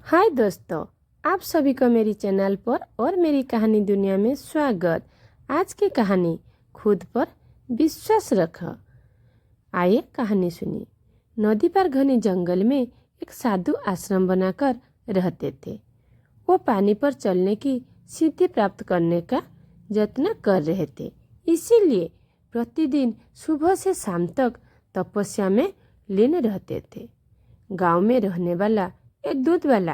हाय दोस्तों, आप सभी को मेरी चैनल पर और मेरी कहानी दुनिया में स्वागत। आज की कहानी खुद पर विश्वास रखो। आइए कहानी सुनिए। नदी पर घने जंगल में एक साधु आश्रम बनाकर रहते थे। वो पानी पर चलने की सिद्धि प्राप्त करने का यत्न कर रहे थे, इसीलिए प्रतिदिन सुबह से शाम तक तपस्या में लीन रहते थे। गांव में रहने वाला एक दूध वाला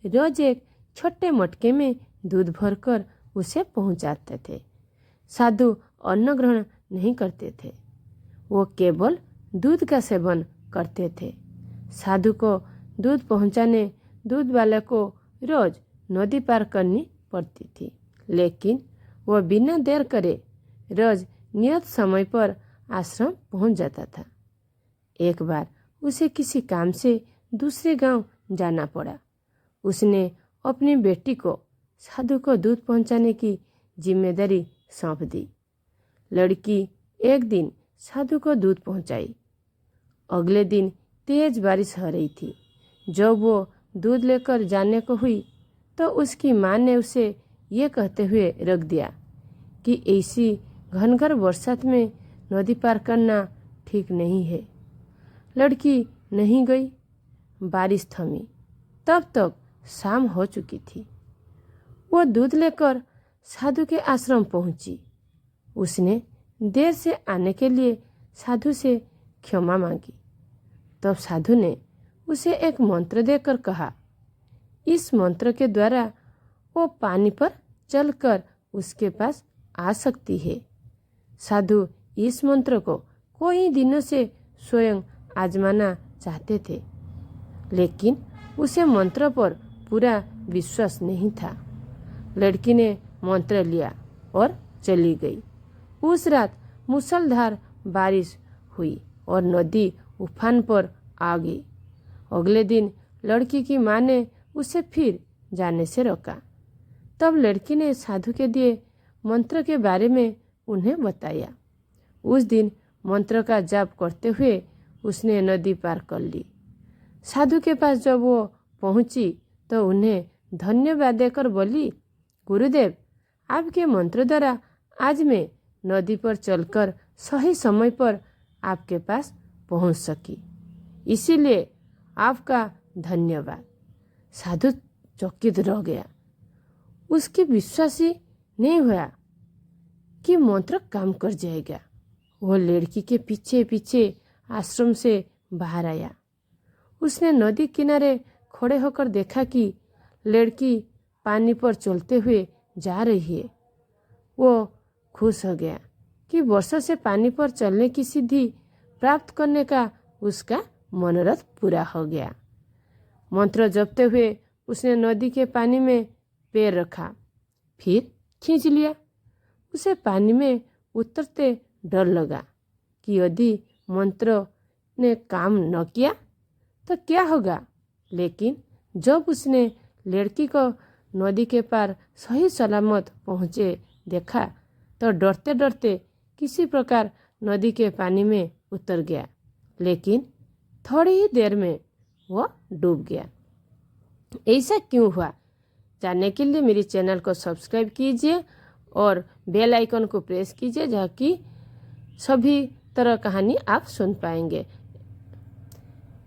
रोज एक छोटे मटके में दूध भरकर उसे पहुंचाते थे। साधु अन्न ग्रहण नहीं करते थे, वो केवल दूध का सेवन करते थे। साधु को दूध पहुंचाने दूध वाले को रोज नदी पार करनी पड़ती थी, लेकिन वह बिना देर करे रोज नियत समय पर आश्रम पहुंच जाता था। एक बार उसे किसी काम से दूसरे गांव जाना पड़ा। उसने अपनी बेटी को साधु को दूध पहुंचाने की जिम्मेदारी सौंप दी। लड़की एक दिन साधु को दूध पहुंचाई। अगले दिन तेज बारिश हो रही थी। जब वो दूध लेकर जाने को हुई तो उसकी माँ ने उसे ये कहते हुए रख दिया कि ऐसी घनघोर बरसात में नदी पार करना ठीक नहीं है। लड़की नहीं गई। बारिश थमी। तब तक शाम हो चुकी थी। वो दूध लेकर साधु के आश्रम पहुंची। उसने देर से आने के लिए साधु से क्षमा मांगी। तब साधु ने उसे एक मंत्र देकर कहा, इस मंत्र के द्वारा वो पानी पर चलकर उसके पास आ सकती है। साधु इस मंत्र को कई दिनों से स्वयं आजमाना चाहते थे, लेकिन उसे मंत्र पर पूरा विश्वास नहीं था। लड़की ने मंत्र लिया और चली गई। उस रात मूसलाधार बारिश हुई और नदी उफान पर आ गई। अगले दिन लड़की की माँ ने उसे फिर जाने से रोका। तब लड़की ने साधु के दिए मंत्र के बारे में उन्हें बताया। उस दिन मंत्र का जाप करते हुए उसने नदी पार कर ली। साधु के पास जब वो पहुंची तो उन्हें धन्यवाद देकर बोली, गुरुदेव, आपके मंत्र द्वारा आज मैं नदी पर चलकर सही समय पर आपके पास पहुंच सकी, इसीलिए आपका धन्यवाद। साधु चकित रह गया। उसकी विश्वास ही नहीं हुआ कि मंत्र काम कर जाएगा। वो लड़की के पीछे पीछे आश्रम से बाहर आया। उसने नदी किनारे खड़े होकर देखा कि लड़की पानी पर चलते हुए जा रही है। वो खुश हो गया कि वर्षों से पानी पर चलने की सिद्धि प्राप्त करने का उसका मनोरथ पूरा हो गया। मंत्र जपते हुए उसने नदी के पानी में पैर रखा, फिर खींच लिया। उसे पानी में उतरते डर लगा कि यदि मंत्र ने काम न किया तो क्या होगा। लेकिन जब उसने लड़की को नदी के पार सही सलामत पहुँचे देखा तो डरते डरते किसी प्रकार नदी के पानी में उतर गया, लेकिन थोड़ी ही देर में वह डूब गया। ऐसा क्यों हुआ जानने के लिए मेरे चैनल को सब्सक्राइब कीजिए और बेल आइकन को प्रेस कीजिए, जहाँ की सभी तरह कहानी आप सुन पाएंगे।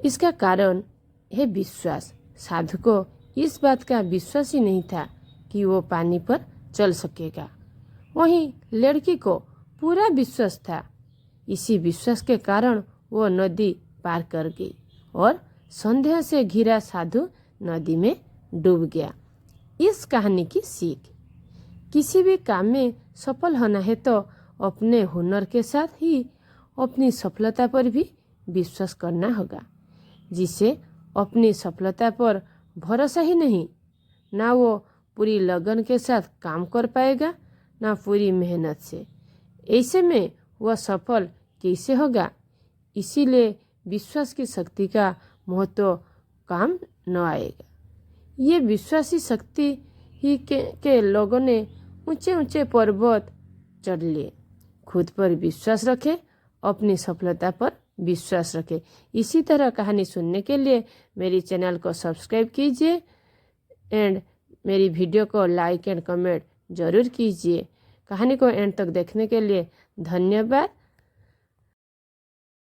इसका कारण है विश्वास। साधु को इस बात का विश्वास ही नहीं था कि वो पानी पर चल सकेगा। वहीं लड़की को पूरा विश्वास था। इसी विश्वास के कारण वो नदी पार कर गई और संदेह से घिरा साधु नदी में डूब गया। इस कहानी की सीख, किसी भी काम में सफल होना है तो अपने हुनर के साथ ही अपनी सफलता पर भी विश्वास करना होगा। जिसे अपनी सफलता पर भरोसा ही नहीं, ना वो पूरी लगन के साथ काम कर पाएगा, ना पूरी मेहनत से। ऐसे में वह सफल कैसे होगा। इसीलिए विश्वास की शक्ति का महत्व काम न आएगा। ये विश्वासी शक्ति ही के लोगों ने ऊंचे ऊंचे पर्वत चढ़ लिए। खुद पर विश्वास रखें, अपनी सफलता पर विश्वास रखें। इसी तरह कहानी सुनने के लिए मेरी चैनल को सब्सक्राइब कीजिए। एंड मेरी वीडियो को लाइक एंड कमेंट ज़रूर कीजिए। कहानी को एंड तक देखने के लिए धन्यवाद।